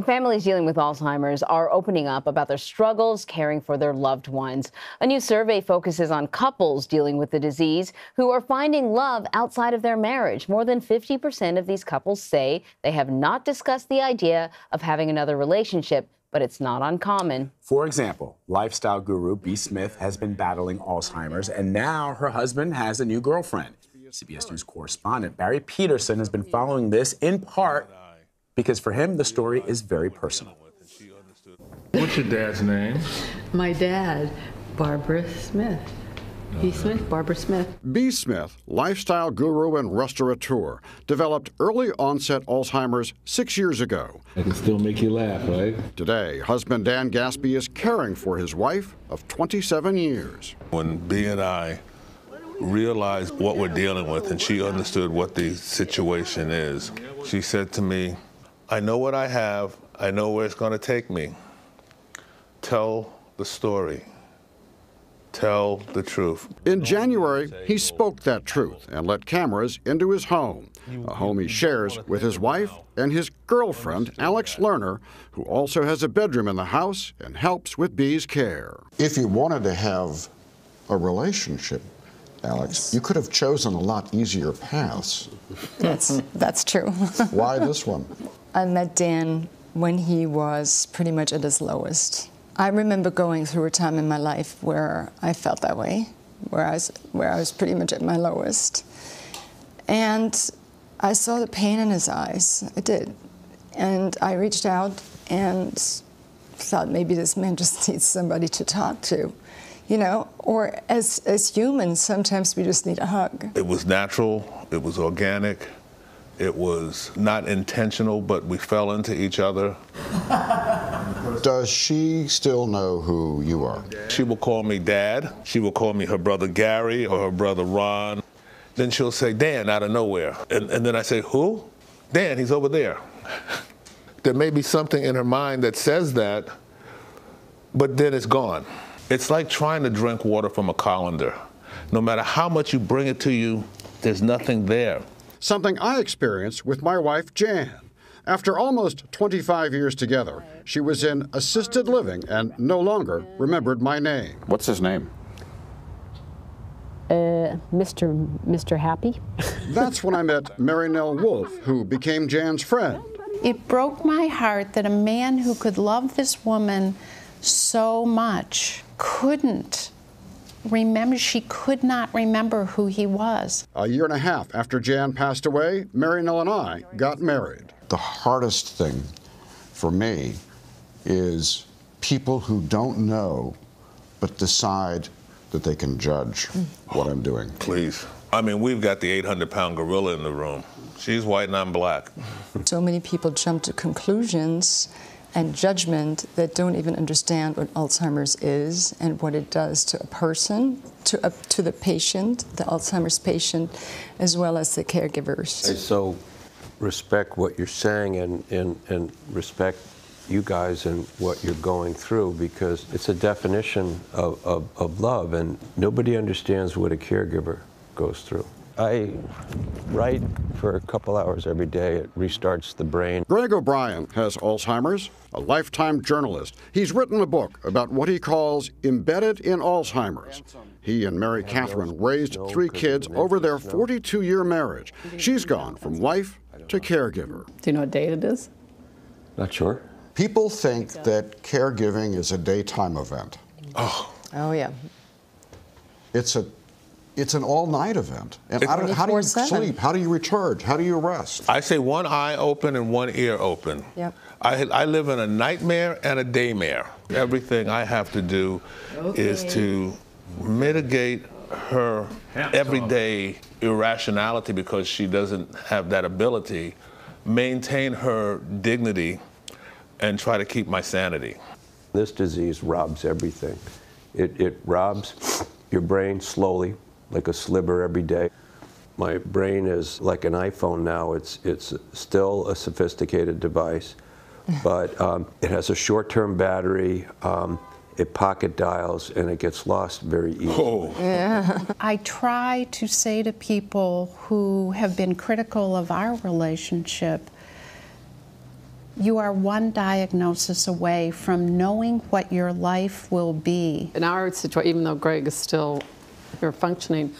Families dealing with Alzheimer's are opening up about their struggles caring for their loved ones. A new survey focuses on couples dealing with the disease who are finding love outside of their marriage. More than 50% of these couples say they have not discussed the idea of having another relationship, but it's not uncommon. For example, lifestyle guru B. Smith has been battling Alzheimer's, and now her husband has a new girlfriend. CBS News correspondent Barry Petersen has been following this in part because for him, the story is very personal. What's your dad's name? My dad, Barbara Smith. B. Smith, Barbara Smith. B. Smith, lifestyle guru and restaurateur, developed early-onset Alzheimer's 6 years ago. I can still make you laugh, right? Today, husband Dan Gaspy is caring for his wife of 27 years. When B and I realized what we're dealing with and she understood what the situation is, she said to me, I know what I have. I know where it's going to take me. Tell the story. Tell the truth. In January, he spoke that truth and let cameras into his home, a home he shares with his wife and his girlfriend, Alex Lerner, who also has a bedroom in the house and helps with B's care. If you wanted to have a relationship, Alex, you could have chosen a lot easier paths. That's true. Why this one? I met Dan when he was pretty much at his lowest. I remember going through a time in my life where I felt that way, where I was pretty much at my lowest. And I saw the pain in his eyes. I did. And I reached out and thought maybe this man just needs somebody to talk to. You know, or as humans, sometimes we just need a hug. It was natural, it was organic, it was not intentional, but we fell into each other. Does she still know who you are? She will call me Dad. She will call me her brother Gary or her brother Ron. Then she'll say, Dan, out of nowhere. And then I say, who? Dan, he's over there. There may be something in her mind that says that, but then it's gone. It's like trying to drink water from a colander. No matter how much you bring it to you, there's nothing there. Something I experienced with my wife, Jan. After almost 25 years together, she was in assisted living and no longer remembered my name. What's his name? Mr. Happy. That's when I met Mary Nell Wolfe, who became Jan's friend. It broke my heart that a man who could love this woman so much couldn't remember, she could not remember who he was. A year and a half after Jan passed away, Mary Nell and I got married. The hardest thing for me is people who don't know but decide that they can judge what I'm doing. Please. I mean, we've got the 800-pound gorilla in the room. She's white and I'm black. So many people jump to conclusions and judgment that don't even understand what Alzheimer's is and what it does to a person, to the patient, the Alzheimer's patient, as well as the caregivers. I so respect what you're saying and respect you guys and what you're going through, because it's a definition of love, and nobody understands what a caregiver goes through. I write for a couple hours every day. It restarts the brain. Greg O'Brien has Alzheimer's, a lifetime journalist. He's written a book about what he calls embedded in Alzheimer's. He and Mary Catherine raised 3 kids over their 42-year marriage. She's gone from wife to caregiver. Do you know what day it is? Not sure. People think that caregiving is a daytime event. Oh yeah. It's an all-night event. And how do you sleep? How do you recharge? How do you rest? I say one eye open and one ear open. Yep. I live in a nightmare and a daymare. Everything I have to do is to mitigate her everyday irrationality, because she doesn't have that ability, maintain her dignity, and try to keep my sanity. This disease robs everything. It robs your brain slowly, like a sliver every day. My brain is like an iPhone now. It's still a sophisticated device, but it has a short-term battery. It pocket dials, and it gets lost very easily. Oh. Yeah. I try to say to people who have been critical of our relationship, You are one diagnosis away from knowing what your life will be. In our situation, even though Greg is still here functioning,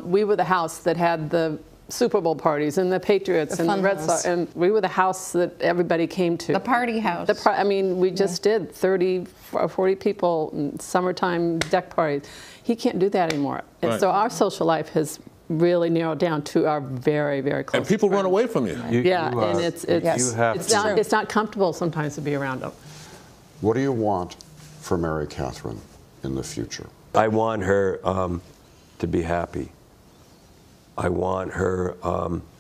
we were the house that had the Super Bowl parties and the Patriots and the Red Sox, and we were the house that everybody came to. The party house. I mean, we just did 30 or 40 people in summertime deck parties. He can't do that anymore. And Right. so our social life has really narrowed down to our very, very close. And people friends. run away from you. And it's not comfortable sometimes to be around them. What do you want for Mary Catherine in the future? I want her to be happy. I want her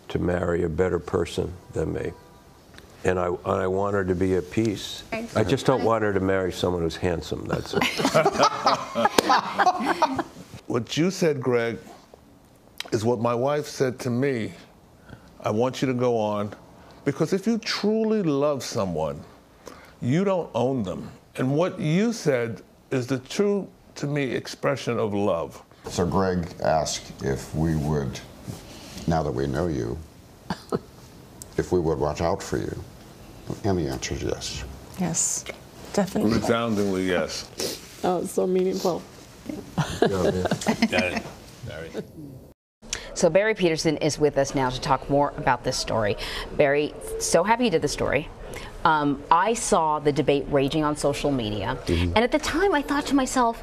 to marry a better person than me. And I want her to be at peace. I just don't want her to marry someone who's handsome, that's it. What you said, Greg, is what my wife said to me. I want you to go on, because if you truly love someone, you don't own them. And what you said is the true, to me, expression of love. So Greg asked if we would, now that we know you, if we would watch out for you. And the answer is yes. Yes, definitely. Resoundingly yes. Oh, it's so meaningful. So Barry Petersen is with us now to talk more about this story. Barry, so happy you did the story. I saw the debate raging on social media, and at the time I thought to myself,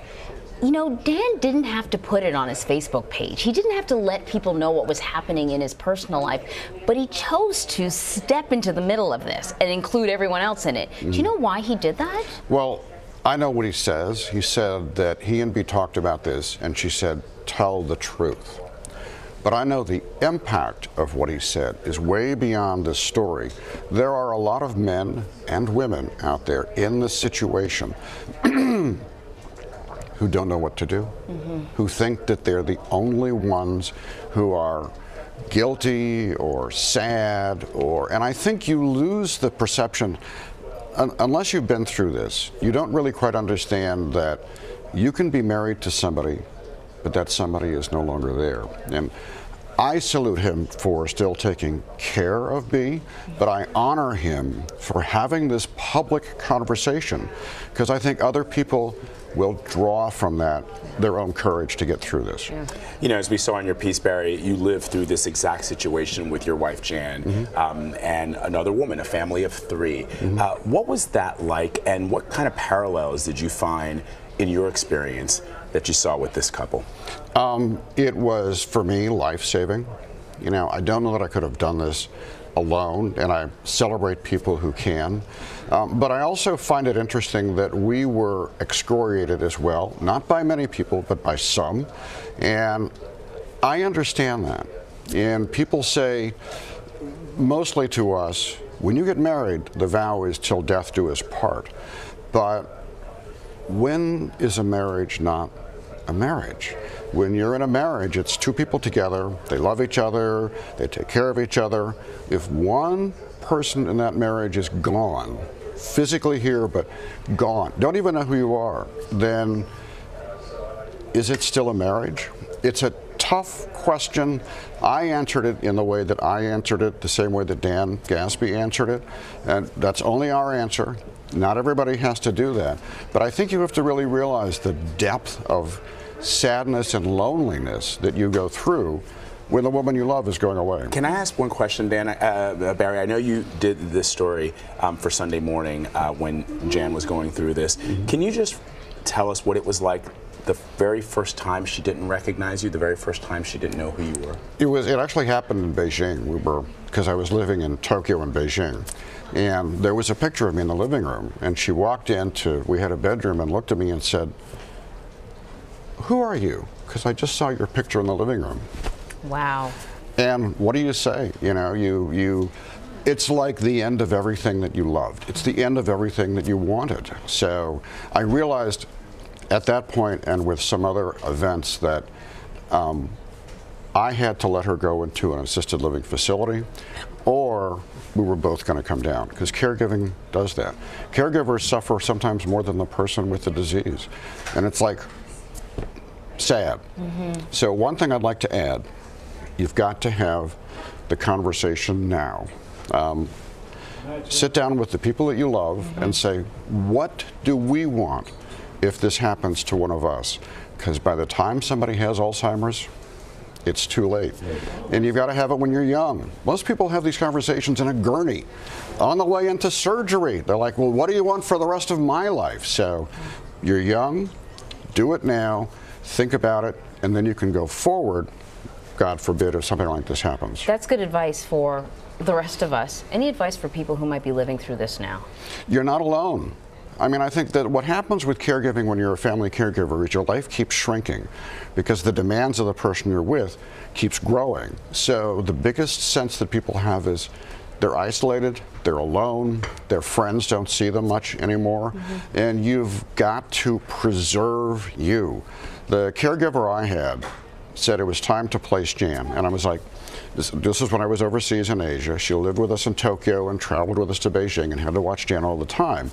you know, Dan didn't have to put it on his Facebook page. He didn't have to let people know what was happening in his personal life, but he chose to step into the middle of this and include everyone else in it. Do you know why he did that? Well, I know what he says. He said that he and Bea talked about this, and she said, tell the truth. But I know the impact of what he said is way beyond this story. There are a lot of men and women out there in this situation who don't know what to do, who think that they're the only ones who are guilty or sad, and I think you lose the perception, unless you've been through this, you don't really quite understand that you can be married to somebody, but that somebody is no longer there. And I salute him for still taking care of Bea, but I honor him for having this public conversation, because I think other people will draw from that their own courage to get through this. Yeah. You know, as we saw in your piece, Barry, you lived through this exact situation with your wife, Jan, and another woman, a family of 3. What was that like, and what kind of parallels did you find in your experience that you saw with this couple? It was, for me, life-saving. You know, I don't know that I could have done this alone, and I celebrate people who can. But I also find it interesting that we were excoriated as well, not by many people, but by some. And I understand that. And people say, mostly to us, when you get married, the vow is till death do us part. But when is a marriage not a marriage? When you're in a marriage, it's 2 people together, they love each other, they take care of each other. If one person in that marriage is gone, physically here, but gone, don't even know who you are, then is it still a marriage? It's a tough question. I answered it in the way that I answered it, the same way that Dan Gaspee answered it, and that's only our answer. Not everybody has to do that, but I think you have to really realize the depth of sadness and loneliness that you go through when the woman you love is going away. Can I ask one question, Dan? Barry, I know you did this story for Sunday morning when Jan was going through this. Can you just tell us what it was like the very first time she didn't recognize you, the very first time she didn't know who you were? It actually happened in Beijing. Because I was living in Tokyo and Beijing. And there was a picture of me in the living room, and she walked we had a bedroom, and looked at me and said, "Who are you?" Because I just saw your picture in the living room. Wow. And what do you say? You know, it's like the end of everything that you loved. It's the end of everything that you wanted. So I realized at that point, and with some other events, that I had to let her go into an assisted living facility, or we were both going to come down, because caregiving does that. Caregivers suffer sometimes more than the person with the disease, and it's like sad. So one thing I'd like to add, you've got to have the conversation now. Sit down with the people that you love and say, what do we want if this happens to one of us? Because by the time somebody has Alzheimer's, it's too late. And you've got to have it when you're young. Most people have these conversations in a gurney on the way into surgery. They're like, well, what do you want for the rest of my life? So you're young, do it now, think about it, and then you can go forward, God forbid, if something like this happens. That's good advice for the rest of us. Any advice for people who might be living through this now? You're not alone. I mean, I think that what happens with caregiving when you're a family caregiver is your life keeps shrinking because the demands of the person you're with keeps growing. So the biggest sense that people have is they're isolated, they're alone, their friends don't see them much anymore, and you've got to preserve you. The caregiver I had said it was time to place Jan, and I was like, this is when I was overseas in Asia. She lived with us in Tokyo and traveled with us to Beijing and had to watch Jan all the time.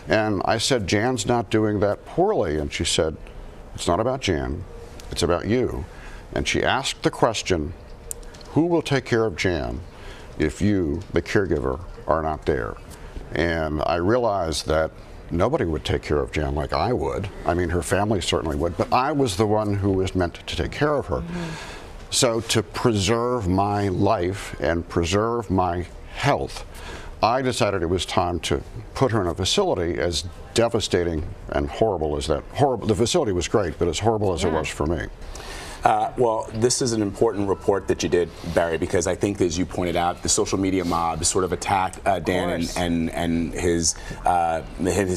And I said, Jan's not doing that poorly. And she said, it's not about Jan, it's about you. And she asked the question, who will take care of Jan if you, the caregiver, are not there? And I realized that nobody would take care of Jan like I would. I mean, her family certainly would, but I was the one who was meant to take care of her. So to preserve my life and preserve my health, I decided it was time to put her in a facility, as devastating and horrible as that. The facility was great, but as horrible as it was for me. Well, this is an important report that you did, Barry, because I think, as you pointed out, the social media mob sort of attacked Dan and his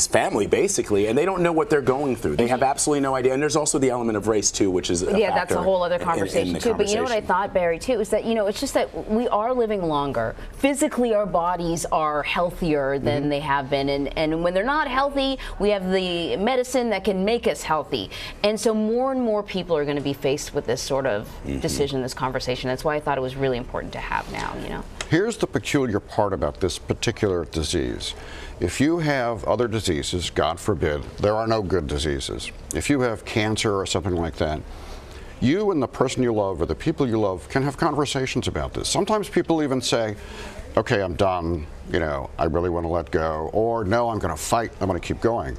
family, basically, and they don't know what they're going through. They have absolutely no idea. And there's also the element of race, too, which is a factor. That's a whole other conversation, too. But you know what I thought, Barry, too, is that, it's just that we are living longer. Physically, our bodies are healthier than they have been. And when they're not healthy, we have the medicine that can make us healthy. And so more and more people are going to be faced with this sort of decision, this conversation. That's why I thought it was really important to have now, Here's the peculiar part about this particular disease. If you have other diseases, God forbid, there are no good diseases. If you have cancer or something like that, you and the person you love or the people you love can have conversations about this. Sometimes people even say, okay, I'm done, I really want to let go, or no, I'm going to fight, I'm going to keep going.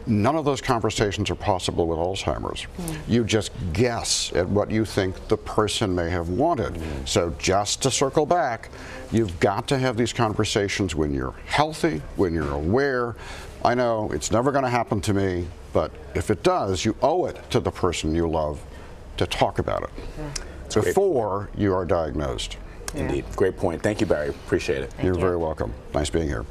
None of those conversations are possible with Alzheimer's. You just guess at what you think the person may have wanted. So just to circle back, you've got to have these conversations when you're healthy, when you're aware. I know it's never going to happen to me, but if it does, you owe it to the person you love to talk about it before you are diagnosed. Indeed. Great point. Thank you, Barry. Appreciate it. You're very welcome. Nice being here.